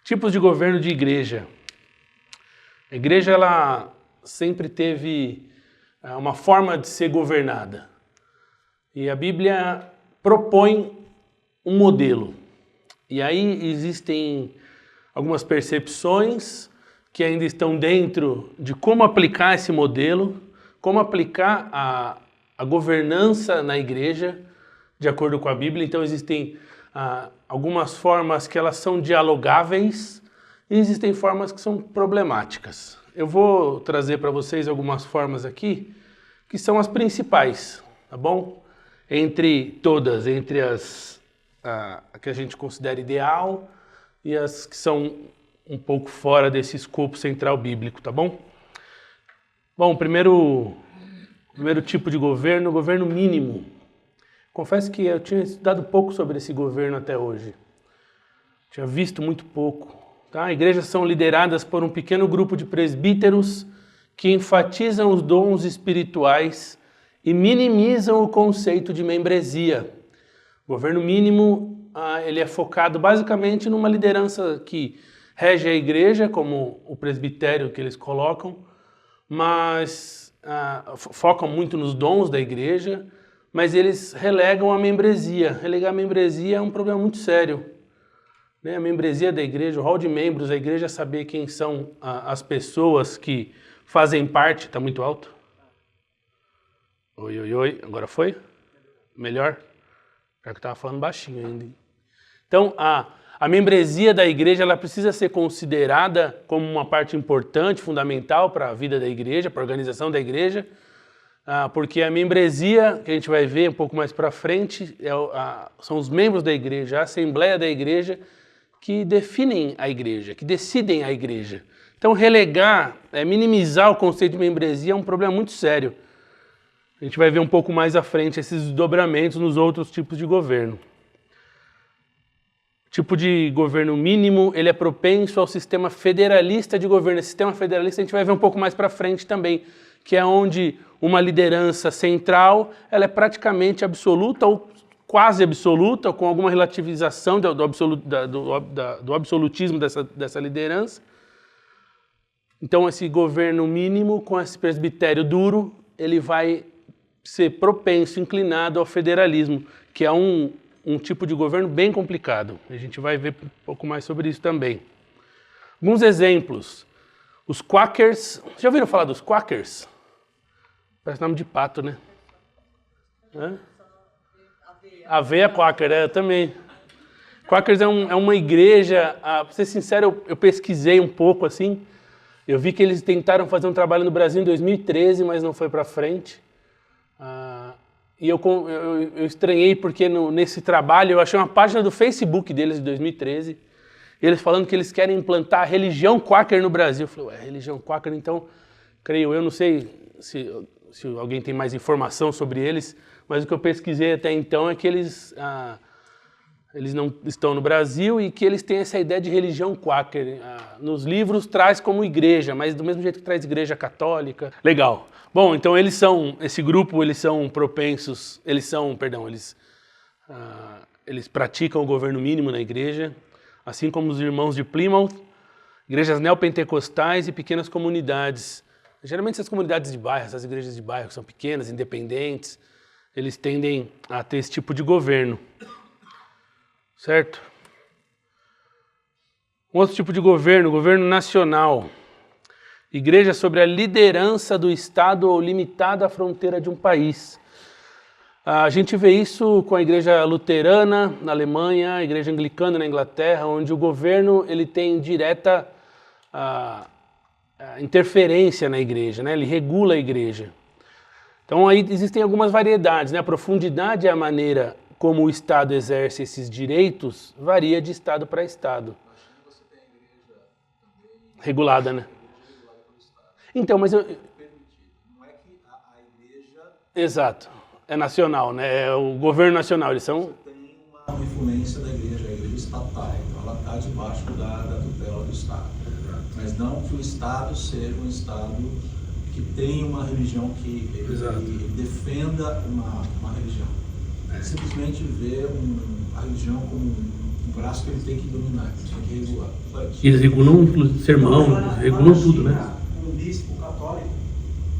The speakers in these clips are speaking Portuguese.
Tipos de governo de igreja. A igreja ela sempre teve uma forma de ser governada. E a Bíblia propõe um modelo. E aí existem algumas percepções que ainda estão dentro de como aplicar esse modelo, como aplicar a governança na igreja, de acordo com a Bíblia. Então existem algumas formas que elas são dialogáveis e existem formas que são problemáticas. Eu vou trazer para vocês algumas formas aqui que são as principais, tá bom? Entre todas, entre as que a gente considera ideal e as que são um pouco fora desse escopo central bíblico, tá bom? Bom, primeiro tipo de governo, governo mínimo. Confesso que eu tinha estudado pouco sobre esse governo até hoje. Tinha visto muito pouco. Tá? Igrejas são lideradas por um pequeno grupo de presbíteros que enfatizam os dons espirituais e minimizam o conceito de membresia. O governo mínimo ele é focado basicamente numa liderança que rege a igreja, como o presbitério que eles colocam, mas focam muito nos dons da igreja, mas eles relegam a membresia. Relegar a membresia é um problema muito sério. Né? A membresia da igreja, o hall de membros da igreja, é saber quem são as pessoas que fazem parte. Está muito alto? Oi, oi, oi. Agora foi? Melhor? Já que eu estava falando baixinho ainda. Então, a membresia da igreja ela precisa ser considerada como uma parte importante, fundamental para a vida da igreja, para a organização da igreja, porque a membresia, que a gente vai ver um pouco mais para frente, são os membros da igreja, a assembleia da igreja, que definem a igreja, que decidem a igreja. Então, relegar, minimizar o conceito de membresia é um problema muito sério. A gente vai ver um pouco mais à frente esses desdobramentos nos outros tipos de governo. O tipo de governo mínimo, ele é propenso ao sistema federalista de governo. Esse sistema federalista a gente vai ver um pouco mais para frente também, que é onde uma liderança central, ela é praticamente absoluta ou quase absoluta, com alguma relativização do absolutismo dessa liderança. Então esse governo mínimo, com esse presbitério duro, ele vai ser propenso, inclinado ao federalismo, que é um tipo de governo bem complicado. A gente vai ver um pouco mais sobre isso também. Alguns exemplos. Os Quakers. Já ouviram falar dos Quakers? Parece nome de pato, né? Aveia Quaker, eu também. Quakers é uma igreja, para ser sincero, eu pesquisei um pouco assim. Eu vi que eles tentaram fazer um trabalho no Brasil em 2013, mas não foi para frente. E eu estranhei porque nesse trabalho eu achei uma página do Facebook deles de 2013, eles falando que eles querem implantar a religião Quaker no Brasil. Eu falei, religião Quaker, então, creio eu, não sei se alguém tem mais informação sobre eles, mas o que eu pesquisei até então é que eles não estão no Brasil e que eles têm essa ideia de religião Quaker. Nos livros traz como igreja, mas do mesmo jeito que traz igreja católica. Legal. Bom, então esse grupo, eles são propensos, eles praticam o governo mínimo na igreja, assim como os irmãos de Plymouth, igrejas neopentecostais e pequenas comunidades. Geralmente essas comunidades de bairro, essas igrejas de bairro que são pequenas, independentes, eles tendem a ter esse tipo de governo. Certo? Um outro tipo de governo, governo nacional. Igreja sobre a liderança do Estado ou limitada à fronteira de um país. A gente vê isso com a igreja luterana na Alemanha, a igreja anglicana na Inglaterra, onde o governo ele tem direta interferência na igreja, né? Ele regula a igreja. Então aí existem algumas variedades, né? A profundidade é a maneira como o Estado exerce esses direitos, varia de Estado para Estado. Você tem a igreja também regulada, né? Então, mas eu... Não é que a igreja... Exato. É nacional, né? É o governo nacional, eles são... Você tem uma influência da igreja, a igreja estatal, então ela está debaixo da tutela do Estado. Mas não que o Estado seja um Estado que tenha uma religião que defenda uma religião. Simplesmente ver a religião como um braço que ele tem que dominar, que ele tem que regular. Eles regulam o sermão, regulam tudo, né? Um bispo católico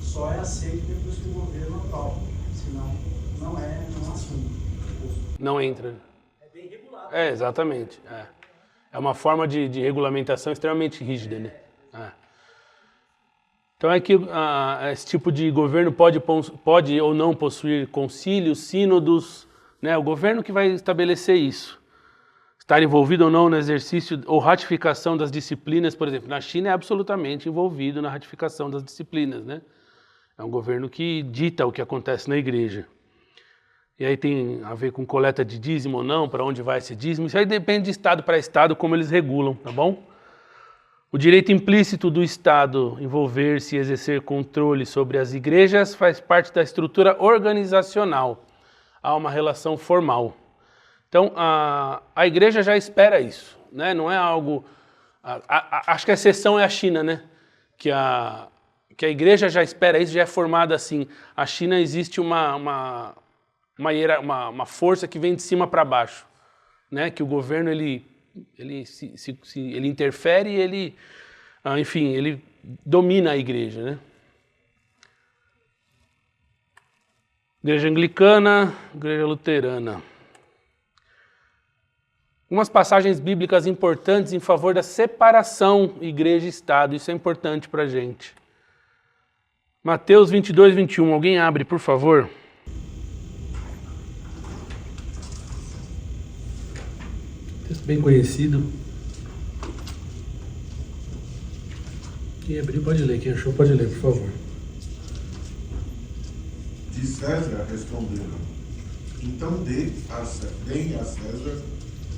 só é aceito depois que o governo aprova, senão não é assunto. Não entra. É bem regulado. É, exatamente. É uma forma de regulamentação extremamente rígida, né? Então é que esse tipo de governo pode ou não possuir concílios, sínodos, né? O governo que vai estabelecer isso. Estar envolvido ou não no exercício ou ratificação das disciplinas, por exemplo, na China é absolutamente envolvido na ratificação das disciplinas, né? É um governo que dita o que acontece na igreja. E aí tem a ver com coleta de dízimo ou não, para onde vai esse dízimo. Isso aí depende de estado para estado, como eles regulam, tá bom? O direito implícito do Estado envolver-se e exercer controle sobre as igrejas faz parte da estrutura organizacional. Há uma relação formal. Então, a igreja já espera isso, né? Não é algo... acho que a exceção é a China, né? Que a igreja já espera isso, já é formada assim. A China existe uma força que vem de cima para baixo, né? Que o governo ele interfere e ele, enfim, ele domina a igreja, né? Igreja anglicana, igreja luterana. Algumas passagens bíblicas importantes em favor da separação igreja e Estado, isso é importante para a gente. Mateus 22, 21, alguém abre, por favor. Texto bem conhecido. Quem abriu pode ler, quem achou pode ler, por favor. De César responderam: então deem a César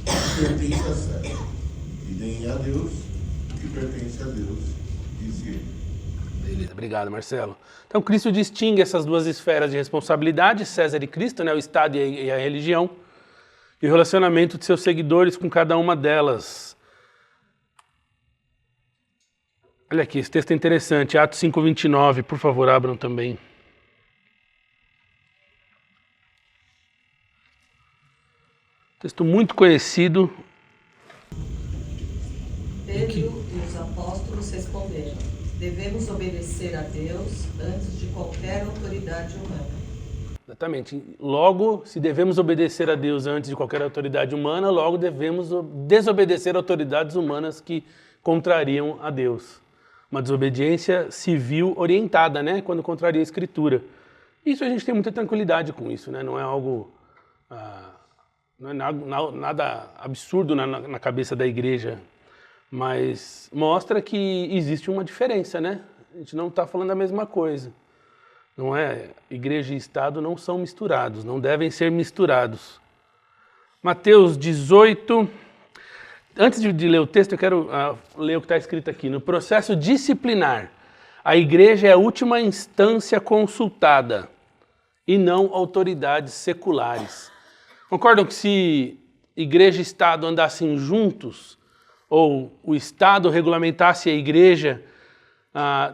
o que pertence a César, e deem a Deus o que pertence a Deus, disse ele. Beleza, obrigado, Marcelo. Então, Cristo distingue essas duas esferas de responsabilidade, César e Cristo, né, o Estado e a religião, e o relacionamento de seus seguidores com cada uma delas. Olha aqui, esse texto é interessante, Atos 5:29, por favor, abram também. Texto muito conhecido. Pedro e os apóstolos responderam: devemos obedecer a Deus antes de qualquer autoridade humana. Exatamente. Logo, se devemos obedecer a Deus antes de qualquer autoridade humana, logo devemos desobedecer autoridades humanas que contrariam a Deus. Uma desobediência civil orientada, né? Quando contraria a Escritura. Isso a gente tem muita tranquilidade com isso, né? Não é algo... não é nada absurdo na cabeça da igreja, mas mostra que existe uma diferença, né? A gente não está falando a mesma coisa. Não é? Igreja e Estado não são misturados, não devem ser misturados. Mateus 18. Antes de ler o texto, eu quero ler o que está escrito aqui. No processo disciplinar, a igreja é a última instância consultada e não autoridades seculares. Concordam que se igreja e Estado andassem juntos, ou o Estado regulamentasse a igreja,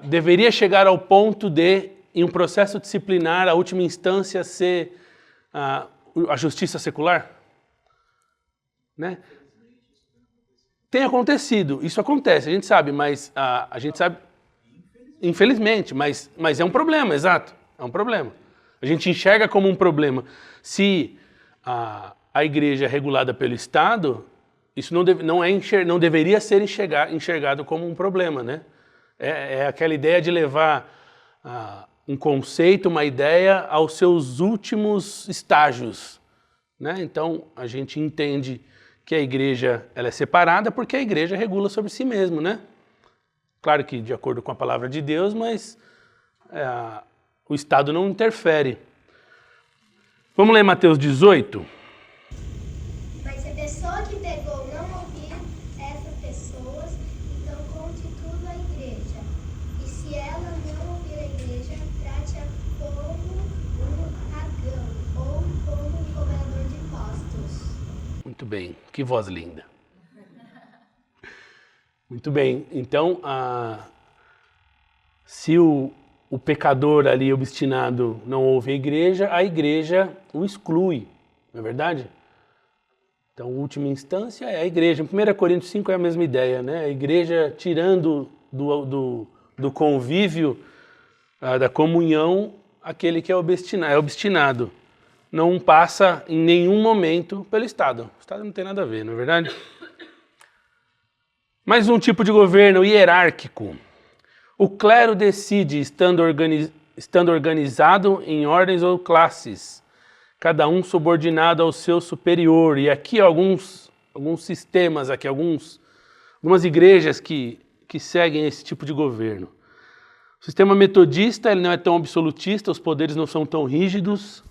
deveria chegar ao ponto de, em um processo disciplinar, a última instância ser a justiça secular? Né? Tem acontecido, isso acontece, a gente sabe, mas a gente sabe, infelizmente, mas é um problema, exato, é um problema. A gente enxerga como um problema. Se a igreja é regulada pelo Estado, isso não deveria ser enxergado como um problema, né? É aquela ideia de levar um conceito, uma ideia aos seus últimos estágios, né? Então, a gente entende que a igreja ela é separada porque a igreja regula sobre si mesma, né? Claro que de acordo com a palavra de Deus, mas o Estado não interfere. Vamos ler Mateus 18? Mas se a pessoa que pegou não ouvir essas pessoas, então conte tudo à igreja. E se ela não ouvir a igreja, trate-a como um pagão ou como um cobrador de impostos. Muito bem, que voz linda. Muito bem, então, se o pecador ali obstinado não ouve a igreja o exclui, não é verdade? Então, última instância é a igreja. Em 1 Coríntios 5 é a mesma ideia, né? A igreja tirando do convívio, da comunhão, aquele que é obstinado. Não passa em nenhum momento pelo Estado. O Estado não tem nada a ver, não é verdade? Mais um tipo de governo hierárquico. O clero decide estando organizado em ordens ou classes, cada um subordinado ao seu superior. E aqui alguns sistemas, algumas igrejas que seguem esse tipo de governo. O sistema metodista, ele não é tão absolutista, os poderes não são tão rígidos.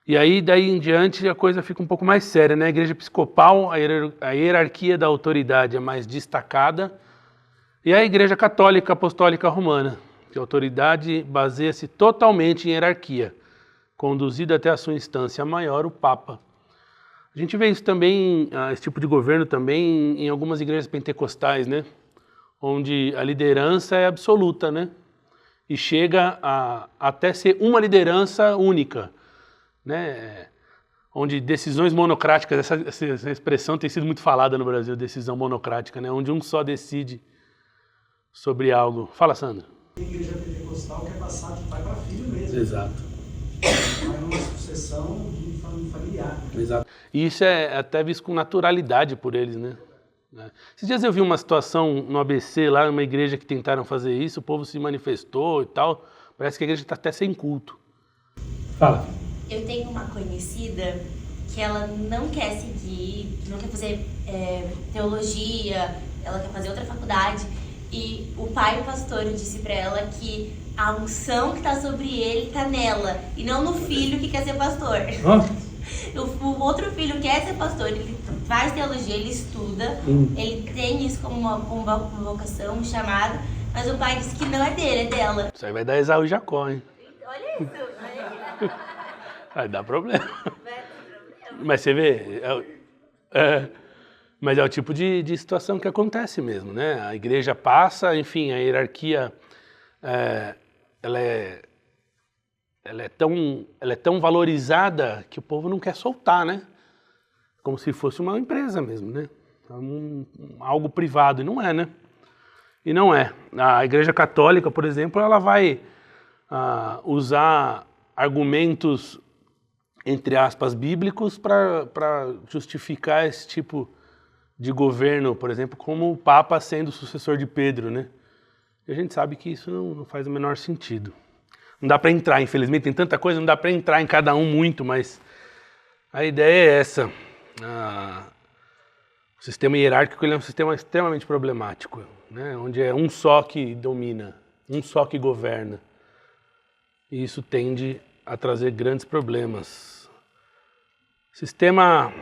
E aí, daí em diante, a coisa fica um pouco mais séria, né? A igreja episcopal, a hierarquia da autoridade é mais destacada. E a igreja católica apostólica romana, que a autoridade baseia-se totalmente em hierarquia, conduzida até a sua instância maior, o Papa. A gente vê isso também, esse tipo de governo também em algumas igrejas pentecostais, né? Onde a liderança é absoluta, né? E chega a até ser uma liderança única, né? Onde decisões monocráticas, essa expressão tem sido muito falada no Brasil, decisão monocrática, né? Onde um só decide sobre algo. Fala, Sandra. Tem igreja pentecostal que é passar de pai para filho mesmo. Exato. Vai numa sucessão de familiar. Exato. E isso é até visto com naturalidade por eles, né? Esses dias eu vi uma situação no ABC, lá numa igreja que tentaram fazer isso, o povo se manifestou e tal. Parece que a igreja está até sem culto. Fala. Eu tenho uma conhecida que ela não quer seguir, não quer fazer teologia, ela quer fazer outra faculdade. E o pai, o pastor, disse pra ela que a unção que tá sobre ele tá nela, e não no filho que quer ser pastor. O outro filho quer ser pastor, ele faz teologia, ele estuda, ele tem isso como uma vocação, um chamado, mas o pai disse que não é dele, é dela. Isso aí vai dar Esaú e Jacó, hein? Olha isso, Vai dar problema. Mas você vê, mas é o tipo de situação que acontece mesmo, né? A igreja passa, enfim, a hierarquia, ela é tão valorizada que o povo não quer soltar, né? Como se fosse uma empresa mesmo, né? Algo privado, e não é, né? E não é. A Igreja Católica, por exemplo, ela vai usar argumentos, entre aspas, bíblicos para justificar esse tipo de governo, por exemplo, como o Papa sendo o sucessor de Pedro, né? E a gente sabe que isso não faz o menor sentido. Não dá para entrar, infelizmente, tem tanta coisa, não dá para entrar em cada um muito, mas a ideia é essa. O sistema hierárquico ele é um sistema extremamente problemático, né? Onde é um só que domina, um só que governa. E isso tende a trazer grandes problemas. Sistema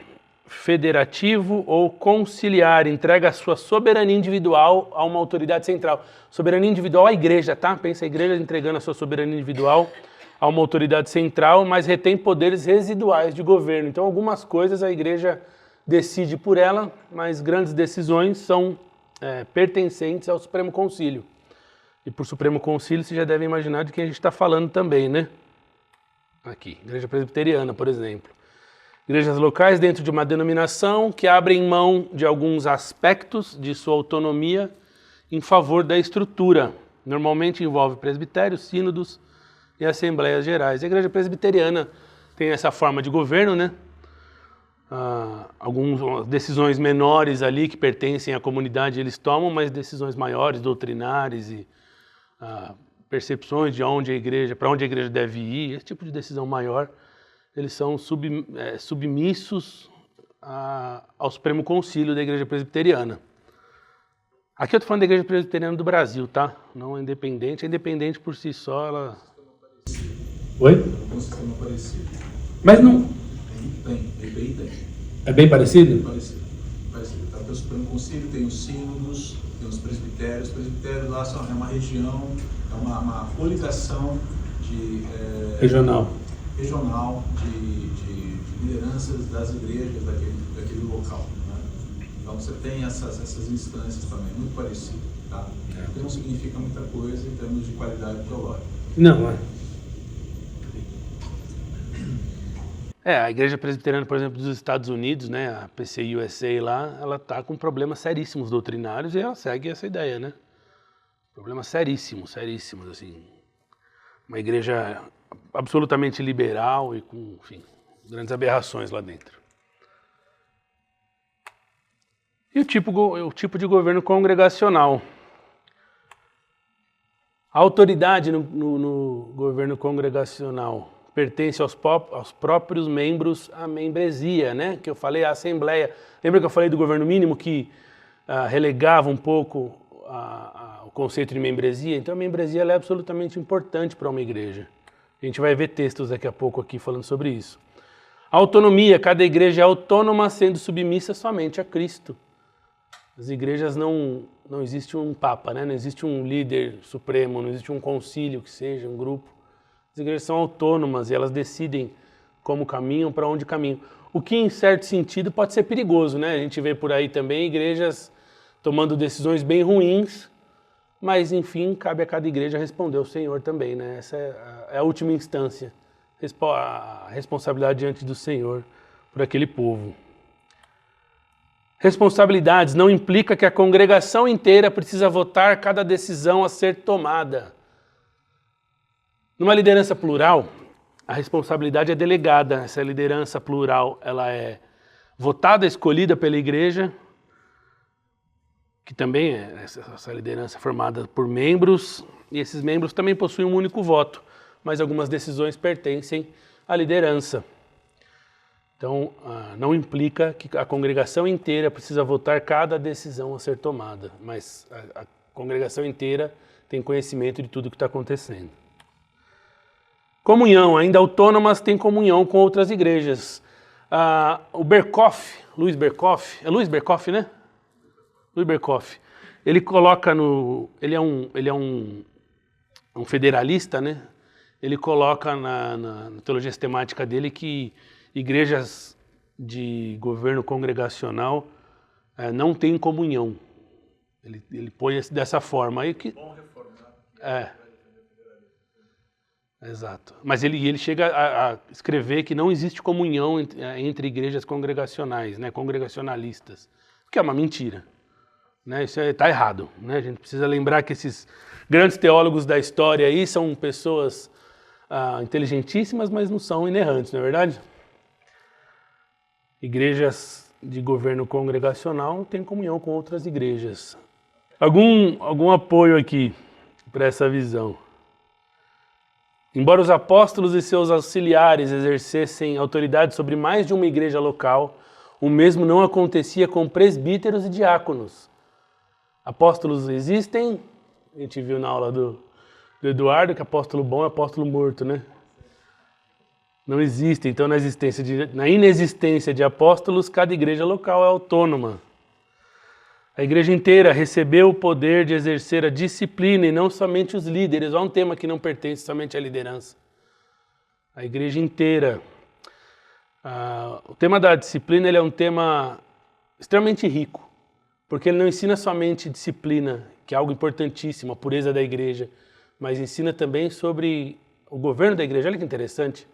federativo ou conciliar entrega a sua soberania individual a uma autoridade central. Soberania individual à igreja, tá? Pensa a igreja entregando a sua soberania individual a uma autoridade central, mas retém poderes residuais de governo. Então, algumas coisas a igreja decide por ela, mas grandes decisões são pertencentes ao Supremo Concílio. E por Supremo Concílio, você já deve imaginar de quem a gente está falando também, né? Aqui, Igreja Presbiteriana, por exemplo. Igrejas locais dentro de uma denominação que abrem mão de alguns aspectos de sua autonomia em favor da estrutura. Normalmente envolve presbitérios, sínodos e assembleias gerais. A Igreja Presbiteriana tem essa forma de governo, né? Algumas decisões menores ali que pertencem à comunidade eles tomam, mas decisões maiores, doutrinárias e percepções de para onde a igreja deve ir, esse tipo de decisão maior, eles são submissos ao Supremo Concílio da Igreja Presbiteriana. Aqui eu estou falando da Igreja Presbiteriana do Brasil, tá? Não é independente. A independente por si só, ela... Oi? Tem um sistema parecido. Mas não... Tem. É bem parecido? Parecido. Tá, o Supremo Concílio tem os sínodos, tem os presbitérios. Os presbitérios lá é uma região, é uma coligação de... Regional de lideranças das igrejas daquele local. Né? Então você tem essas instâncias também, muito parecido. Tá? Que não significa muita coisa em termos de qualidade teológica. Não, é. A Igreja Presbiteriana, por exemplo, dos Estados Unidos, né, a PCI USA lá, ela está com problemas seríssimos doutrinários e ela segue essa ideia, né? Problemas seríssimos, assim. Uma igreja absolutamente liberal e com, enfim, grandes aberrações lá dentro. E o tipo de governo congregacional. A autoridade no governo congregacional pertence aos próprios membros, à membresia, né? Que eu falei, a assembleia. Lembra que eu falei do governo mínimo que relegava um pouco o conceito de membresia? Então a membresia ela é absolutamente importante para uma igreja. A gente vai ver textos daqui a pouco aqui falando sobre isso. A autonomia, cada igreja é autônoma sendo submissa somente a Cristo. As igrejas não existe um papa, né? Não existe um líder supremo, não existe um concílio que seja, um grupo. As igrejas são autônomas e elas decidem como caminham, para onde caminham. O que, em certo sentido, pode ser perigoso, né? A gente vê por aí também igrejas tomando decisões bem ruins, mas, enfim, cabe a cada igreja responder ao Senhor também, né? Essa é a última instância, a responsabilidade diante do Senhor por aquele povo. Responsabilidades não implica que a congregação inteira precisa votar cada decisão a ser tomada. Numa liderança plural, a responsabilidade é delegada. Essa liderança plural ela é votada, escolhida pela igreja, que também é essa liderança formada por membros, e esses membros também possuem um único voto, mas algumas decisões pertencem à liderança. Então, não implica que a congregação inteira precisa votar cada decisão a ser tomada, mas a congregação inteira tem conhecimento de tudo o que está acontecendo. Comunhão, ainda autônomas têm comunhão com outras igrejas. O Berkhof, Luiz Berkhof, é Luiz Berkhof, né? Luiz Berkhof, ele coloca ele é um federalista, né? Ele coloca na teologia sistemática dele que igrejas de governo congregacional não têm comunhão. Ele põe dessa forma aí que. Bom reformar. Exato. Mas ele chega a escrever que não existe comunhão entre igrejas congregacionais, né, congregacionalistas, que é uma mentira. Né, isso está errado. Né? A gente precisa lembrar que esses grandes teólogos da história aí são pessoas inteligentíssimas, mas não são inerrantes, não é verdade? Igrejas de governo congregacional têm comunhão com outras igrejas. Algum apoio aqui para essa visão? Embora os apóstolos e seus auxiliares exercessem autoridade sobre mais de uma igreja local, o mesmo não acontecia com presbíteros e diáconos. Apóstolos existem, a gente viu na aula do Eduardo que apóstolo bom é apóstolo morto, né? Não existe, então na inexistência de apóstolos, cada igreja local é autônoma. A igreja inteira recebeu o poder de exercer a disciplina e não somente os líderes. Olha um tema que não pertence somente à liderança. A igreja inteira. O tema da disciplina ele é um tema extremamente rico, porque ele não ensina somente disciplina, que é algo importantíssimo, a pureza da igreja, mas ensina também sobre o governo da igreja. Olha que interessante.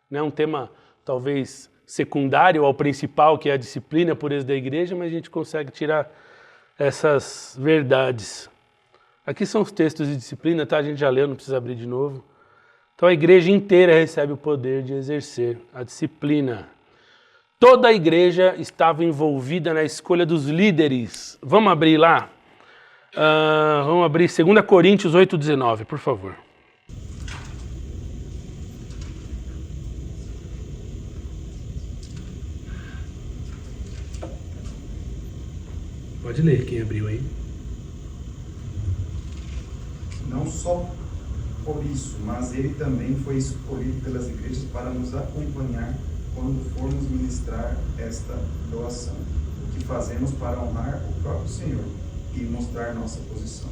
Não é um tema talvez secundário ao principal, que é a disciplina, a pureza da igreja, mas a gente consegue tirar essas verdades. Aqui são os textos de disciplina, tá? A gente já leu, não precisa abrir de novo. Então a igreja inteira recebe o poder de exercer a disciplina. Toda a igreja estava envolvida na escolha dos líderes. Vamos abrir lá? Vamos abrir 2 Coríntios 8,19, por favor. Pode ler, quem abriu aí. Não só por isso, mas ele também foi escolhido pelas igrejas para nos acompanhar quando formos ministrar esta doação, o que fazemos para honrar o próprio Senhor e mostrar nossa posição.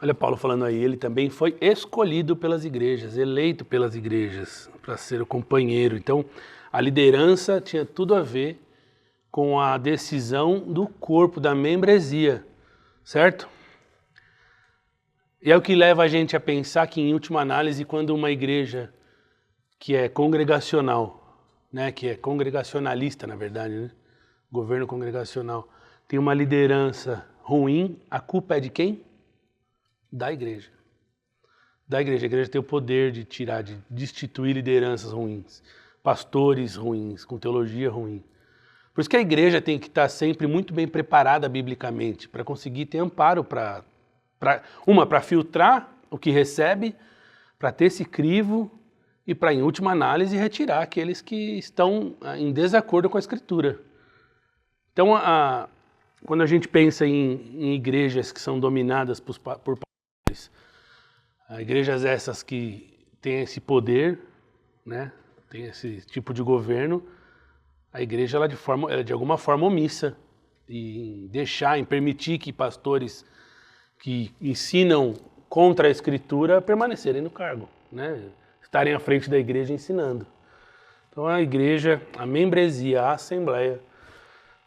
Olha Paulo falando aí, ele também foi escolhido pelas igrejas, eleito pelas igrejas para ser o companheiro. Então, a liderança tinha tudo a ver com a decisão do corpo, da membresia, certo? E é o que leva a gente a pensar que, em última análise, quando uma igreja que é congregacional né, que é congregacionalista, na verdade, né? Governo congregacional, tem uma liderança ruim, a culpa é de quem? Da igreja. Da igreja. A igreja tem o poder de tirar, de destituir lideranças ruins, pastores ruins, com teologia ruim. Por isso que a igreja tem que estar sempre muito bem preparada biblicamente, para conseguir ter amparo para filtrar o que recebe, para ter esse crivo e para, em última análise, retirar aqueles que estão em desacordo com a Escritura. Então, quando a gente pensa em igrejas que são dominadas por pastores, igrejas essas que têm esse poder, né, tem esse tipo de governo, a igreja ela é de alguma forma omissa em permitir que pastores que ensinam contra a Escritura permanecerem no cargo, né, estarem à frente da igreja ensinando. Então a igreja, a membresia, a assembleia,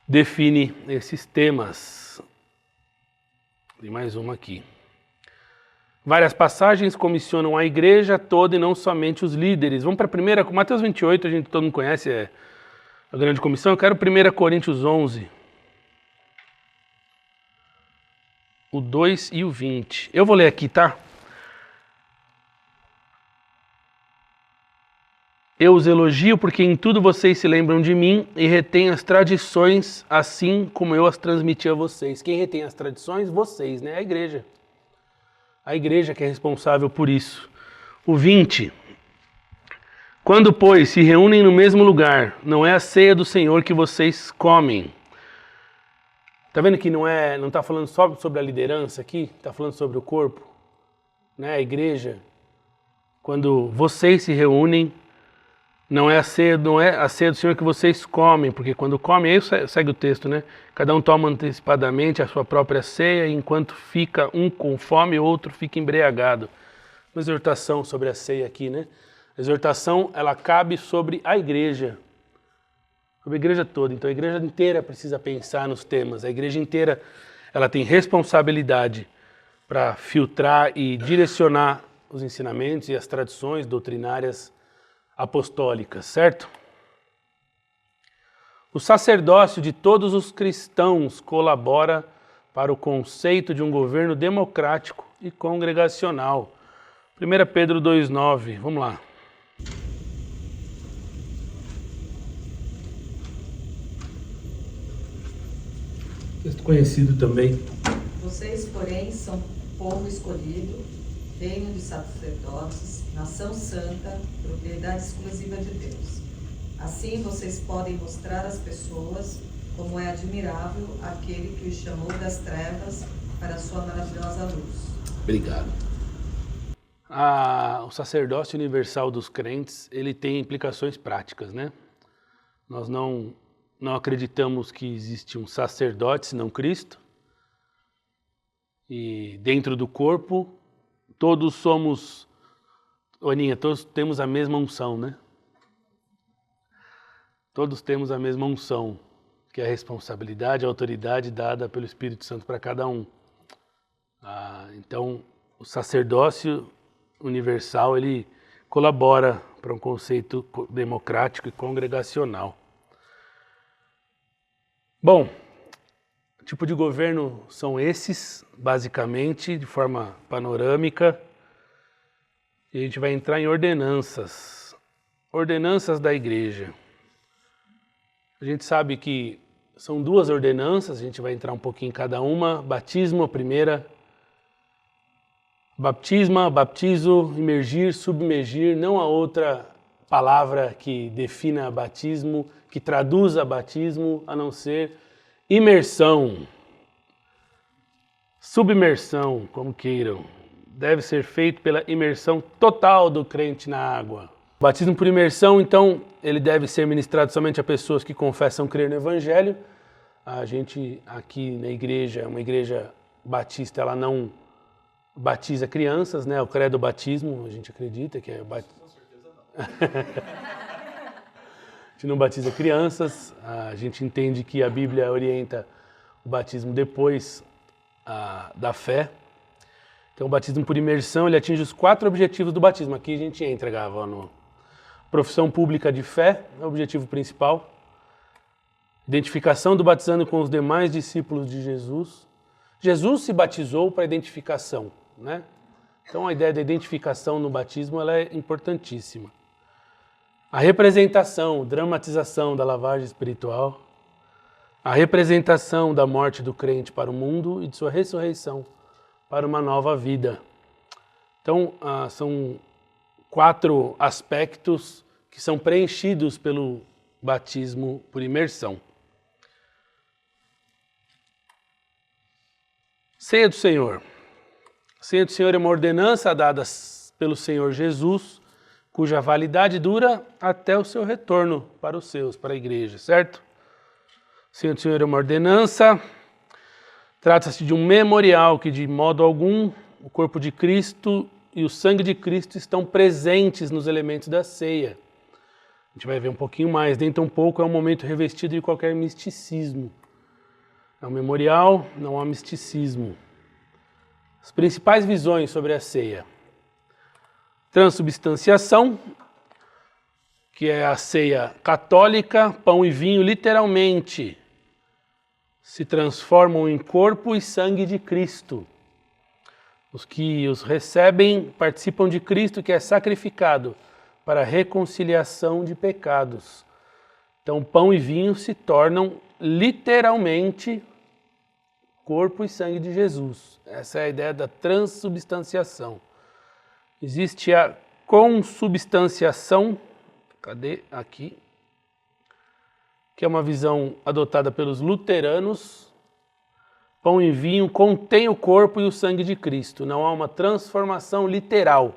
define esses temas. Tem mais uma aqui. Várias passagens comissionam a igreja toda e não somente os líderes. Vamos para a primeira, Mateus 28, todo mundo conhece, é a grande comissão. Eu quero 1 Coríntios 11, o 2 e o 20. Eu vou ler aqui, tá? Eu os elogio porque em tudo vocês se lembram de mim e retêm as tradições assim como eu as transmiti a vocês. Quem retém as tradições? Vocês, né? A igreja. A igreja que é responsável por isso. O 20. Quando, pois, se reúnem no mesmo lugar, não é a ceia do Senhor que vocês comem. Tá vendo que não está falando só sobre a liderança aqui? Está falando sobre o corpo, né? A igreja. Quando vocês se reúnem, não é a ceia do Senhor que vocês comem, porque quando comem, aí segue o texto, né? Cada um toma antecipadamente a sua própria ceia, enquanto fica um com fome, o outro fica embriagado. Uma exortação sobre a ceia aqui, né? A exortação, ela cabe sobre a igreja, sobre a igreja toda. Então a igreja inteira precisa pensar nos temas. A igreja inteira, ela tem responsabilidade para filtrar e direcionar os ensinamentos e as tradições doutrinárias apostólicas, certo? O sacerdócio de todos os cristãos colabora para o conceito de um governo democrático e congregacional. 1 Pedro 2,9, vamos lá. Texto conhecido também. Vocês, porém, são povo escolhido, reino de sacerdotes, nação santa, propriedade exclusiva de Deus. Assim vocês podem mostrar às pessoas como é admirável aquele que os chamou das trevas para a sua maravilhosa luz. Obrigado. O sacerdócio universal dos crentes, ele tem implicações práticas, né? Nós não acreditamos que existe um sacerdote senão Cristo. E dentro do corpo, todos somos... Aninha, todos temos a mesma unção, né? Todos temos a mesma unção, que é a responsabilidade, a autoridade dada pelo Espírito Santo para cada um. Então, o sacerdócio universal, ele colabora para um conceito democrático e congregacional. Bom, tipo de governo são esses, basicamente, de forma panorâmica. E a gente vai entrar em ordenanças. Ordenanças da igreja. A gente sabe que são duas ordenanças, a gente vai entrar um pouquinho em cada uma. Batismo, a primeira. Baptisma, baptizo, imergir, submergir. Não há outra palavra que defina batismo, que traduza batismo, a não ser imersão. Submersão, como queiram. Deve ser feito pela imersão total do crente na água. O batismo por imersão, então, ele deve ser ministrado somente a pessoas que confessam crer no Evangelho. A gente aqui na igreja, uma igreja batista, ela não batiza crianças, né? O credo batismo, a gente acredita que é batismo. Com certeza não. A gente não batiza crianças, a gente entende que a Bíblia orienta o batismo depois da fé. Então, o batismo por imersão, ele atinge os 4 objetivos do batismo. Aqui a gente entra, Gava, no Profissão pública de fé é o objetivo principal. Identificação do batizando com os demais discípulos de Jesus. Jesus se batizou para identificação, né? Então a ideia da identificação no batismo ela é importantíssima. A representação, dramatização da lavagem espiritual. A representação da morte do crente para o mundo e de sua ressurreição para uma nova vida. Então, são 4 aspectos que são preenchidos pelo batismo por imersão. Ceia do Senhor. Ceia do Senhor é uma ordenança dada pelo Senhor Jesus, cuja validade dura até o seu retorno para os seus, para a igreja, certo? Ceia do Senhor é uma ordenança, trata-se de um memorial que de modo algum o corpo de Cristo e o sangue de Cristo estão presentes nos elementos da ceia. A gente vai ver um pouquinho mais, dentro um pouco é um momento revestido de qualquer misticismo. É um memorial, não há misticismo. As principais visões sobre a ceia. Transubstanciação, que é a ceia católica, pão e vinho literalmente se transformam em corpo e sangue de Cristo. Os que os recebem participam de Cristo, que é sacrificado para a reconciliação de pecados. Então, pão e vinho se tornam literalmente corpo e sangue de Jesus. Essa é a ideia da transubstanciação. Existe a consubstanciação, cadê? Aqui. Que é uma visão adotada pelos luteranos. Pão e vinho contém o corpo e o sangue de Cristo. Não há uma transformação literal,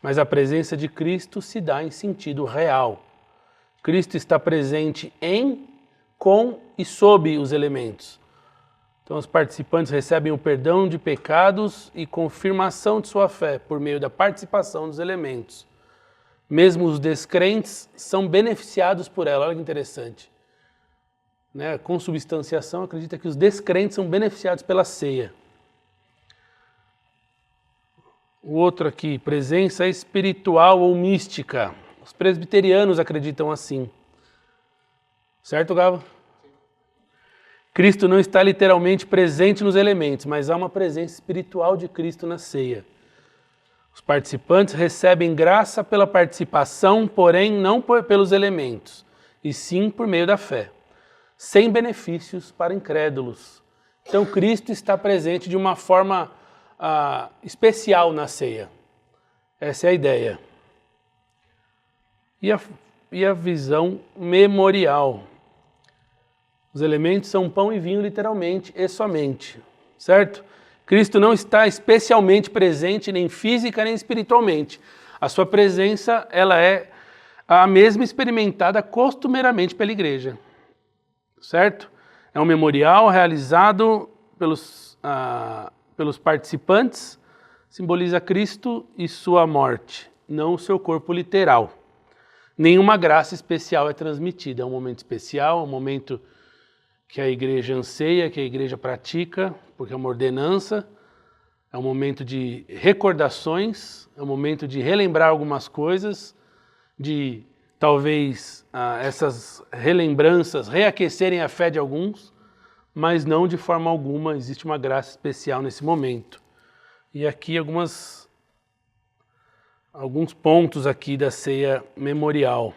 mas a presença de Cristo se dá em sentido real. Cristo está presente em, com e sob os elementos. Então os participantes recebem o perdão de pecados e confirmação de sua fé por meio da participação dos elementos. Mesmo os descrentes são beneficiados por ela. Olha que interessante. Né? A consubstanciação acredita que os descrentes são beneficiados pela ceia. O outro aqui, presença espiritual ou mística. Os presbiterianos acreditam assim. Certo, Gava? Cristo não está literalmente presente nos elementos, mas há uma presença espiritual de Cristo na ceia. Os participantes recebem graça pela participação, porém não pelos elementos, e sim por meio da fé, sem benefícios para incrédulos. Então Cristo está presente de uma forma especial na ceia. Essa é a ideia. E a visão memorial. Os elementos são pão e vinho literalmente e somente, certo? Cristo não está especialmente presente nem física nem espiritualmente. A sua presença ela é a mesma experimentada costumeiramente pela igreja, certo? É um memorial realizado pelos participantes, simboliza Cristo e sua morte, não o seu corpo literal. Nenhuma graça especial é transmitida, é um momento especial, é um momento que a igreja anseia, que a igreja pratica, porque é uma ordenança, é um momento de recordações, é um momento de relembrar algumas coisas, de talvez essas relembranças reaquecerem a fé de alguns, mas não de forma alguma, existe uma graça especial nesse momento. E aqui alguns pontos aqui da ceia memorial.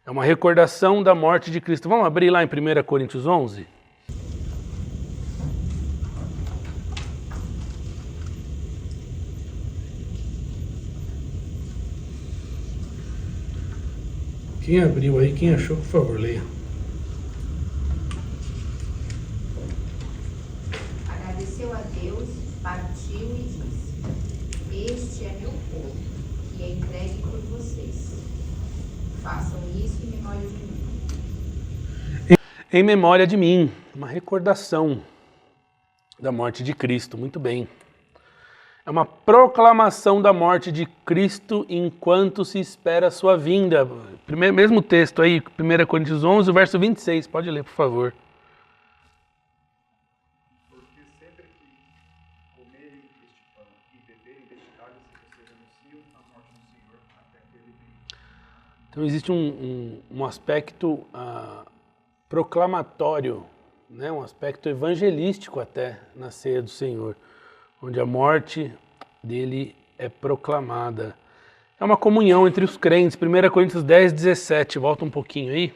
É uma recordação da morte de Cristo. Vamos abrir lá em 1 Coríntios 11? Quem abriu aí, quem achou, por favor, leia. Agradeceu a Deus, partiu e disse: Este é meu povo, que é entregue por vocês. Façam isso em memória de mim. Em memória de mim, uma recordação da morte de Cristo, muito bem. É uma proclamação da morte de Cristo enquanto se espera a sua vinda. Mesmo texto aí, 1 Coríntios 11, verso 26, pode ler, por favor. Porque sempre que comerem este pão e beberem deste cálice, vocês anunciam a morte do Senhor até que ele venha. Então existe um aspecto proclamatório, né? Um aspecto evangelístico até na ceia do Senhor, onde a morte dele é proclamada. É uma comunhão entre os crentes. 1 Coríntios 10, 17. Volta um pouquinho aí.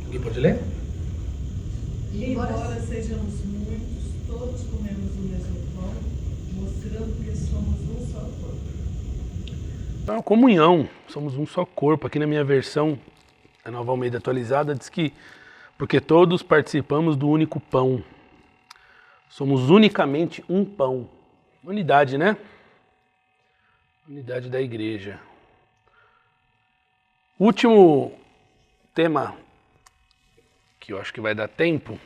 Alguém pode ler? Embora sejamos muitos, todos comemos o mesmo pão, mostrando que somos um só corpo. É uma comunhão, somos um só corpo. Aqui na minha versão, a Nova Almeida atualizada, diz que porque todos participamos do único pão. Somos unicamente um pão. Unidade, né? Unidade da igreja. Último tema, que eu acho que vai dar tempo,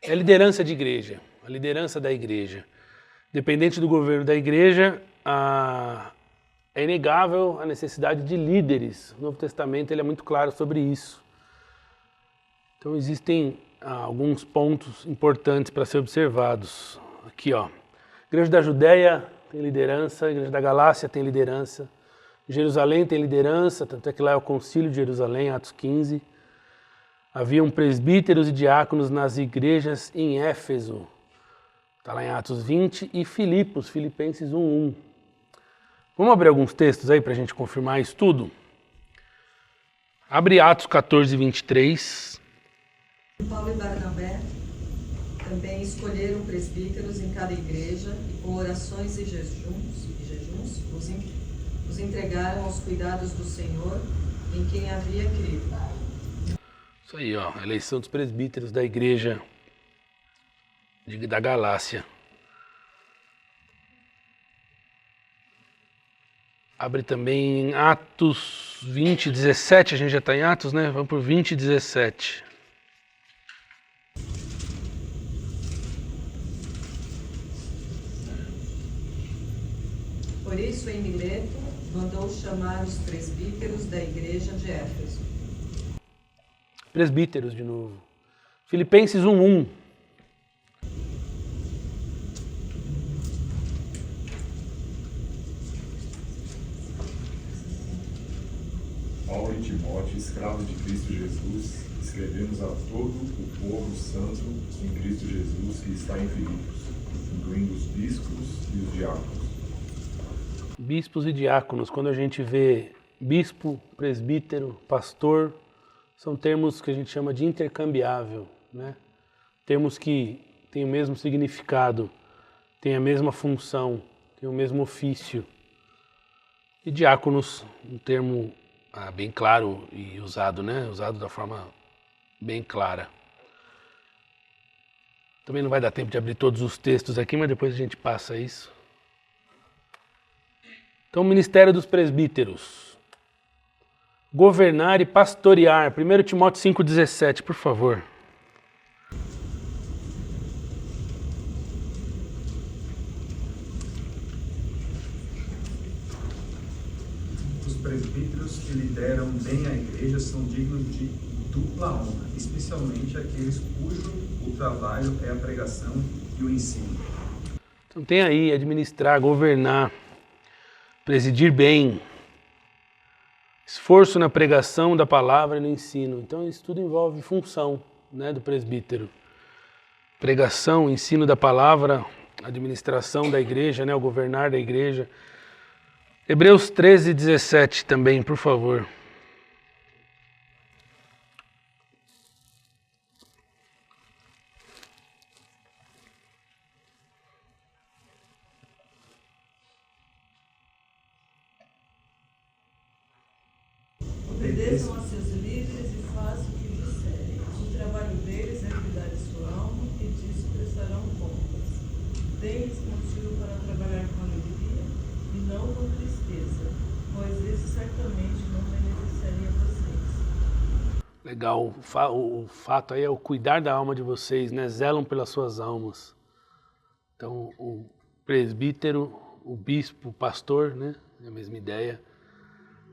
é a liderança de igreja, a liderança da igreja. Dependente do governo da igreja, é inegável a necessidade de líderes. O Novo Testamento ele é muito claro sobre isso. Então existem alguns pontos importantes para ser observados. Aqui, ó. A Igreja da Judéia tem liderança, a Igreja da Galácia tem liderança, Jerusalém tem liderança, tanto é que lá é o Concílio de Jerusalém, Atos 15. Haviam presbíteros e diáconos nas igrejas em Éfeso, está lá em Atos 20, e Filipenses 1:1. Vamos abrir alguns textos aí para a gente confirmar isso tudo? Abre Atos 14, 23. Paulo e Barnabé também escolheram presbíteros em cada igreja e com orações e jejuns os entregaram aos cuidados do Senhor em quem havia crido. Isso aí, ó, a eleição dos presbíteros da igreja da Galácia. Abre também Atos 20, 17, a gente já está em Atos, né? Vamos por 20, 17. Por isso, em Mileto, mandou chamar os presbíteros da igreja de Éfeso. Presbíteros de novo. Filipenses 1:1. Paulo e Timóteo, escravos de Cristo Jesus, escrevemos a todo o povo santo em Cristo Jesus que está em Filipos, incluindo os bispos e os diáconos. Bispos e diáconos, quando a gente vê bispo, presbítero, pastor, são termos que a gente chama de intercambiável, né? Termos que têm o mesmo significado, têm a mesma função, têm o mesmo ofício. E diáconos, um termo bem claro e usado, né? Usado da forma bem clara. Também não vai dar tempo de abrir todos os textos aqui, mas depois a gente passa isso. Então, o ministério dos presbíteros. Governar e pastorear. 1 Timóteo 5,17, por favor. Os presbíteros que lideram bem a igreja são dignos de dupla honra, especialmente aqueles cujo o trabalho é a pregação e o ensino. Então tem aí administrar, governar, presidir bem, esforço na pregação da palavra e no ensino. Então isso tudo envolve função, né, do presbítero. Pregação, ensino da palavra, administração da igreja, né, o governar da igreja. Hebreus 13, 17 também, por favor. Obedeçam a seus líderes e façam o que disserem. O trabalho deles é cuidar de sua alma e disso prestarão contas. Deem-lhes motivo para trabalhar com alegria e não com tristeza, pois isso certamente não beneficiaria vocês. Legal, o fato aí é o cuidar da alma de vocês, né? Zelam pelas suas almas. Então, o presbítero, o bispo, o pastor, né? É a mesma ideia.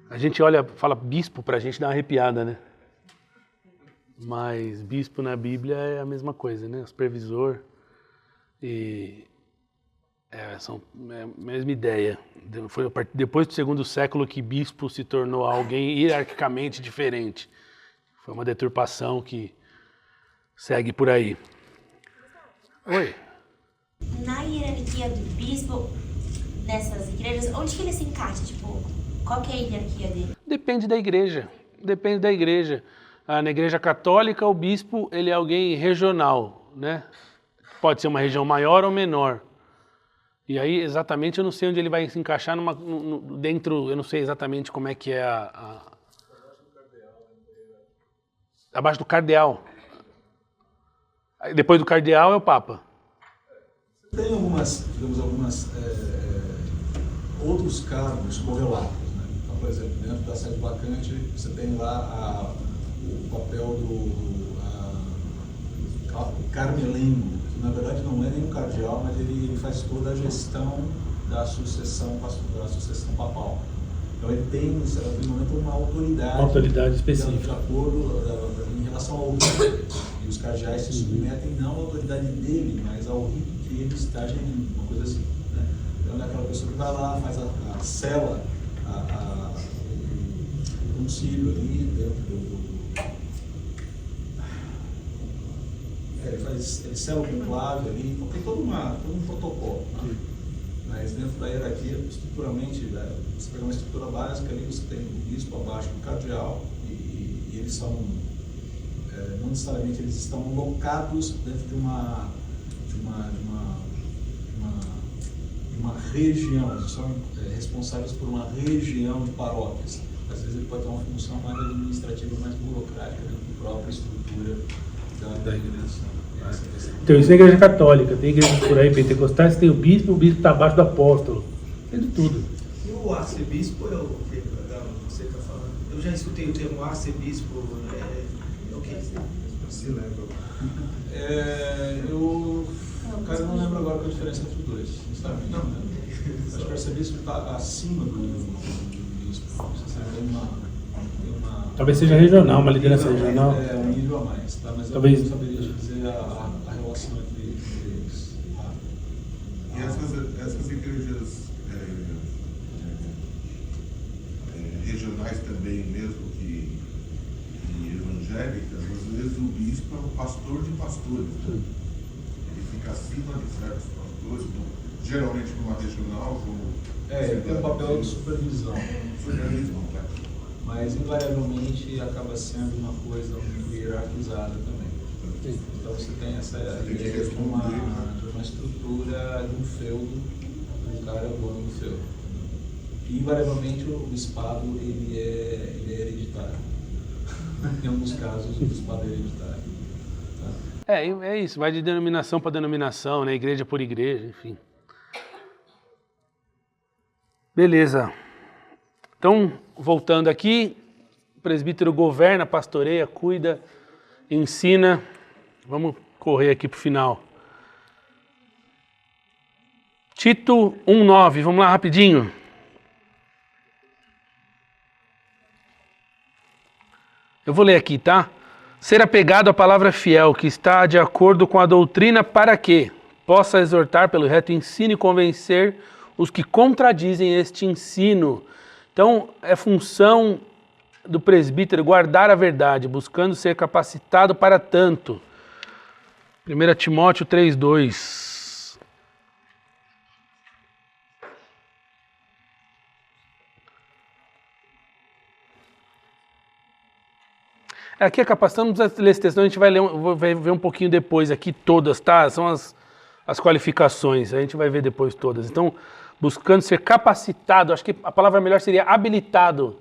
A gente olha, fala bispo, pra gente dá uma arrepiada, né? Mas bispo na Bíblia é a mesma coisa, né? Supervisor e são a mesma ideia. Foi depois do segundo século que bispo se tornou alguém hierarquicamente diferente. Foi uma deturpação que segue por aí. Oi. Na hierarquia do bispo, nessas igrejas, onde que ele se encaixa? Tipo, qual que é a hierarquia dele? Depende da igreja. Depende da igreja. Na igreja católica, o bispo ele é alguém regional, né? Pode ser uma região maior ou menor. E aí, exatamente, eu não sei onde ele vai se encaixar dentro, eu não sei exatamente como é que é abaixo do cardeal. Depois do cardeal é o Papa. Tem algumas, digamos, outros cargos correlatos, né? Então, por exemplo, dentro da sede vacante, você tem lá o papel do carmelengo, que na verdade não é nenhum cardeal, mas ele faz toda a gestão da sucessão papal. Então ele tem, no momento, uma autoridade específica. De acordo em relação ao rito. E os cardeais se submetem não à autoridade dele, mas ao rito que ele está gerindo, uma coisa assim. Né? Então é aquela pessoa que vai lá, faz a cela, o concílio ali dentro do ele sela o conclave ali, então tem todo um protocolo. Né? Mas dentro da hierarquia, estruturalmente, você pega uma estrutura básica ali, você tem o bispo abaixo do cardeal, e eles são, não necessariamente eles estão locados dentro de uma região, eles são responsáveis por uma região de paróquias. Às vezes ele pode ter uma função mais administrativa, mais burocrática dentro da própria estrutura da igreja. Então isso é a igreja católica, tem igrejas por aí pentecostais, tem o bispo está abaixo do apóstolo, tem de tudo. E o arcebispo é o que você está falando? Eu já escutei o termo arcebispo, é o que? Se lembra. Cara, eu não lembro agora qual a diferença entre os dois, sabe? Não. Acho que o arcebispo está acima do bispo. Você tem uma Talvez seja regional, uma liderança regional. Um nível a mais, tá? Mas talvez. Eu não saberia te dizer a relação entre eles. Tá? E essas igrejas regionais também, mesmo que evangélicas, às vezes o bispo é um pastor de pastores. Né? Ele fica acima de certos pastores, geralmente numa regional, como... Ele tem um papel de supervisão. Supervisão, tá? Mas invariavelmente acaba sendo uma coisa muito hierarquizada também. Sim. Então você tem essa ideia de uma estrutura de um feudo, um cara é o dono do feudo. E invariavelmente o bispado ele é hereditário. Em alguns casos o bispado é hereditário. Tá? É isso, vai de denominação para denominação, né? Igreja por igreja, enfim. Beleza. Então, voltando aqui, o presbítero governa, pastoreia, cuida, ensina. Vamos correr aqui para o final. Tito 1,9, vamos lá rapidinho. Eu vou ler aqui, tá? Ser apegado à palavra fiel, que está de acordo com a doutrina, para que possa exortar pelo reto ensino e convencer os que contradizem este ensino. Então, é função do presbítero guardar a verdade, buscando ser capacitado para tanto. 1 Timóteo 3,2. Aqui a capacitação, não precisa ler esse texto, a gente vai ver um pouquinho depois aqui todas, tá? São as qualificações, a gente vai ver depois todas. Então, buscando ser capacitado, acho que a palavra melhor seria habilitado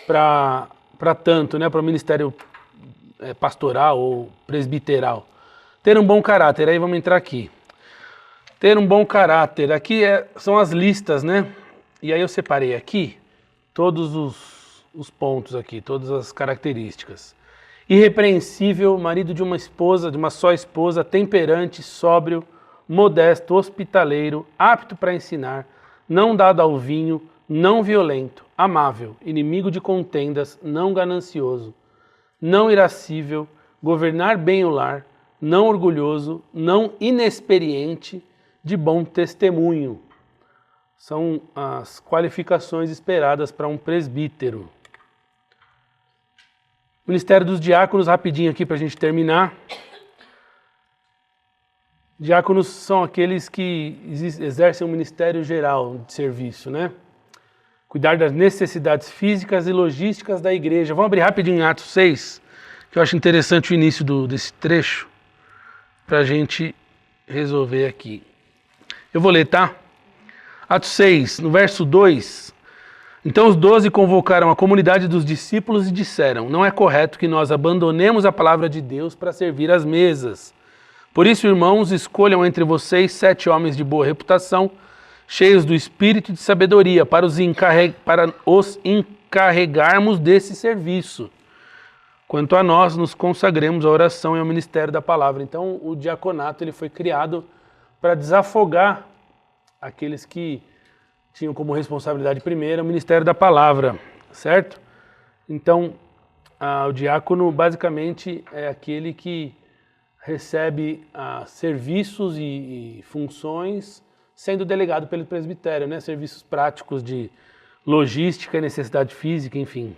para tanto, né? Para o ministério pastoral ou presbiteral. Ter um bom caráter, aí vamos entrar aqui. Ter um bom caráter, aqui são as listas, né? E aí eu separei aqui todos os pontos aqui, todas as características. Irrepreensível, marido de uma esposa, de uma só esposa, temperante, sóbrio, modesto, hospitaleiro, apto para ensinar, não dado ao vinho, não violento, amável, inimigo de contendas, não ganancioso, não irascível, governar bem o lar, não orgulhoso, não inexperiente, de bom testemunho. São as qualificações esperadas para um presbítero. Ministério dos diáconos, rapidinho aqui para a gente terminar. Diáconos são aqueles que exercem um ministério geral de serviço, né? Cuidar das necessidades físicas e logísticas da igreja. Vamos abrir rapidinho em Atos 6, que eu acho interessante o início desse trecho, para a gente resolver aqui. Eu vou ler, tá? Atos 6, no verso 2. Então os 12 convocaram a comunidade dos discípulos e disseram: não é correto que nós abandonemos a palavra de Deus para servir às mesas. Por isso, irmãos, escolham entre vocês 7 homens de boa reputação, cheios do espírito e de sabedoria, para os encarregarmos desse serviço. Quanto a nós, nos consagremos à oração e ao ministério da palavra. Então, o diaconato ele foi criado para desafogar aqueles que tinham como responsabilidade primeira o ministério da palavra, certo? Então, o diácono basicamente é aquele que recebe serviços e funções sendo delegado pelo presbitério, né? Serviços práticos de logística e necessidade física, enfim.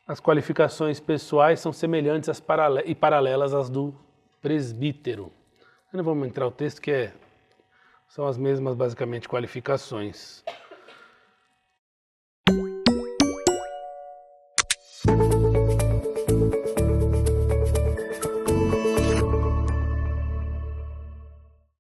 As qualificações pessoais são semelhantes e paralelas às do presbítero. Não vamos entrar no texto que são as mesmas, basicamente, qualificações.